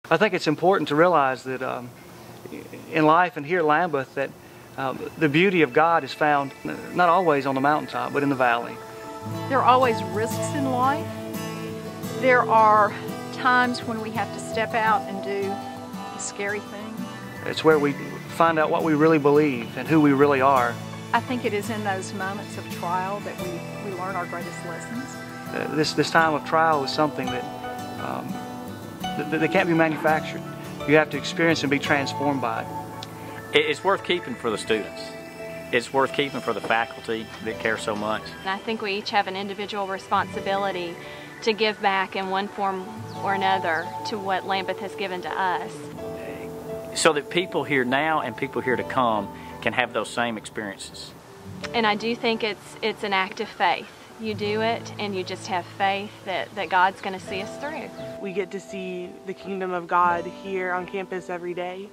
I think it's important to realize that in life and here at Lambuth that the beauty of God is found not always on the mountaintop, but in the valley. There are always risks in life. There are times when we have to step out and do the scary thing. It's where we find out what we really believe and who we really are. I think it is in those moments of trial that we learn our greatest lessons. This time of trial is something that can't be manufactured. You have to experience and be transformed by it. It's worth keeping for the students. It's worth keeping for the faculty that care so much. And I think we each have an individual responsibility to give back in one form or another to what Lambuth has given to us. So that people here now and people here to come can have those same experiences. And I do think it's an act of faith. You do it and you just have faith that God's going to see us through. We get to see the kingdom of God here on campus every day,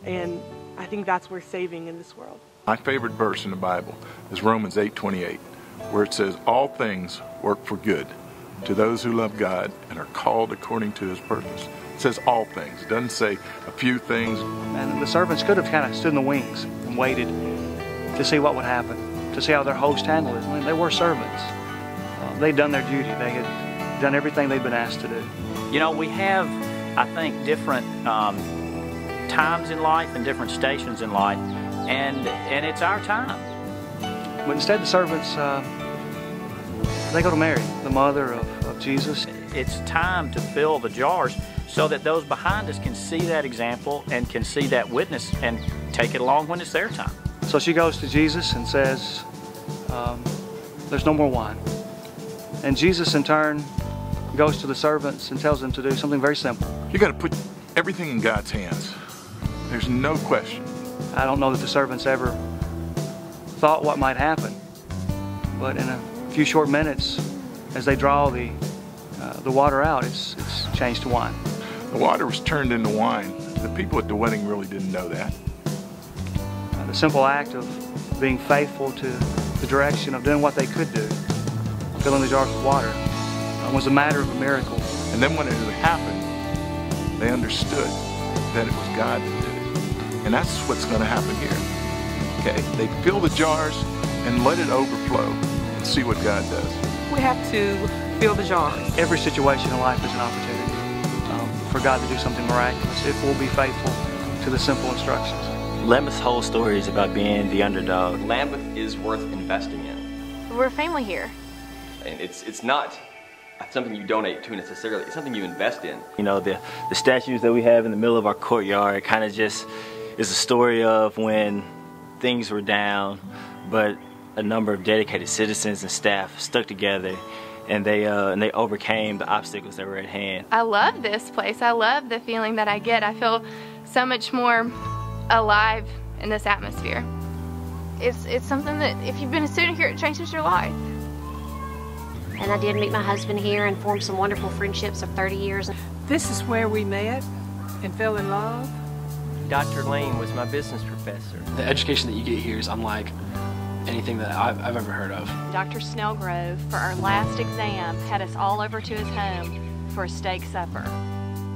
and I think that's worth saving in this world. My favorite verse in the Bible is Romans 8:28, where it says, all things work for good to those who love God and are called according to His purpose. It says all things. It doesn't say a few things. And the servants could have kind of stood in the wings and waited to see what would happen, to see how their host handled it. I mean, they were servants. They'd done their duty. They had done everything they'd been asked to do. You know, we have, I think, different times in life and different stations in life, and it's our time. But instead, the servants, they go to Mary, the mother of Jesus. It's time to fill the jars so that those behind us can see that example and can see that witness and take it along when it's their time. So she goes to Jesus and says, there's no more wine. And Jesus, in turn, goes to the servants and tells them to do something very simple. You got to put everything in God's hands. There's no question. I don't know that the servants ever thought what might happen, but in a few short minutes, as they draw the water out, it's changed to wine. The water was turned into wine. The people at the wedding really didn't know that. The simple act of being faithful to the direction of doing what they could do, filling the jars with water, was a matter of a miracle. And then when it happened, they understood that it was God that did it. And that's what's going to happen here. Okay? They fill the jars and let it overflow and see what God does. We have to fill the jars. Every situation in life is an opportunity for God to do something miraculous if we'll be faithful to the simple instructions. Lambuth's whole story is about being the underdog. Lambuth is worth investing in. We're a family here. And it's not something you donate to necessarily, it's something you invest in. You know, the statues that we have in the middle of our courtyard kind of just is a story of when things were down, but a number of dedicated citizens and staff stuck together and they overcame the obstacles that were at hand. I love this place. I love the feeling that I get. I feel so much more alive in this atmosphere. It's something that if you've been a student here, it changes your life. And I did meet my husband here and formed some wonderful friendships of 30 years. This is where we met and fell in love. Dr. Lane was my business professor. The education that you get here is unlike anything that I've ever heard of. Dr. Snellgrove, for our last exam, had us all over to his home for a steak supper.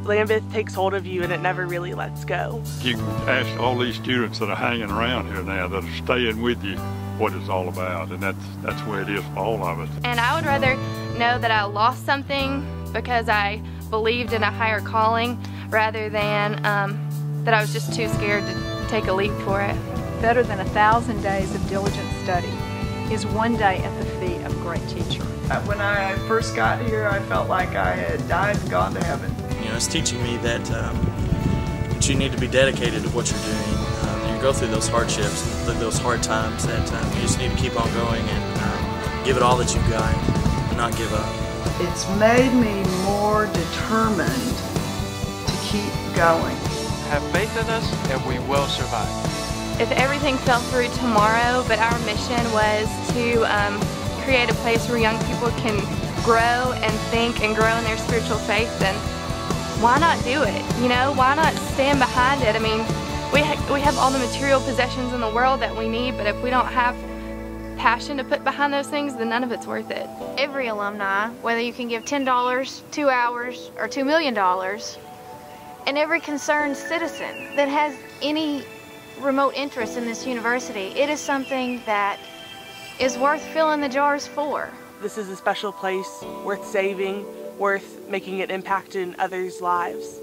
Lambuth takes hold of you and it never really lets go. You can ask all these students that are hanging around here now that are staying with you what it's all about, and that's where it is for all of us. And I would rather know that I lost something because I believed in a higher calling rather than that I was just too scared to take a leap for it. Better than 1,000 days of diligent study is one day at the feet of a great teacher. When I first got here, I felt like I had died and gone to heaven. You know, it's teaching me that you need to be dedicated to what you're doing. You go through those hardships, through those hard times, that you just need to keep on going and give it all that you've got and not give up. It's made me more determined to keep going. Have faith in us and we will survive. If everything fell through tomorrow, but our mission was to create a place where young people can grow and think and grow in their spiritual faith, then why not do it? You know, why not stand behind it? I mean, we have all the material possessions in the world that we need, but if we don't have passion to put behind those things, then none of it's worth it. Every alumni, whether you can give $10, 2 hours, or $2 million, and every concerned citizen that has any remote interest in this university. It is something that is worth filling the jars for. This is a special place, worth saving, worth making an impact in others' lives.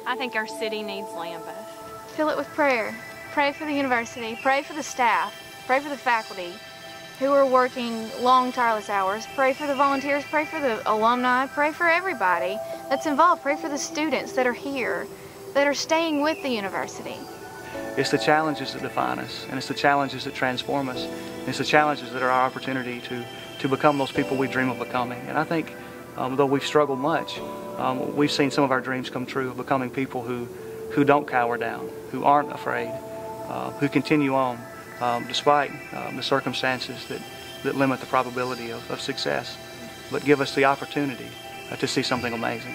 I think our city needs Lambuth. Fill it with prayer. Pray for the university, pray for the staff, pray for the faculty who are working long, tireless hours. Pray for the volunteers, pray for the alumni, pray for everybody that's involved. Pray for the students that are here, that are staying with the university. It's the challenges that define us, and it's the challenges that transform us. And it's the challenges that are our opportunity to become those people we dream of becoming. And I think, though we've struggled much, we've seen some of our dreams come true of becoming people who don't cower down, who aren't afraid, who continue on despite the circumstances that limit the probability of success, but give us the opportunity to see something amazing.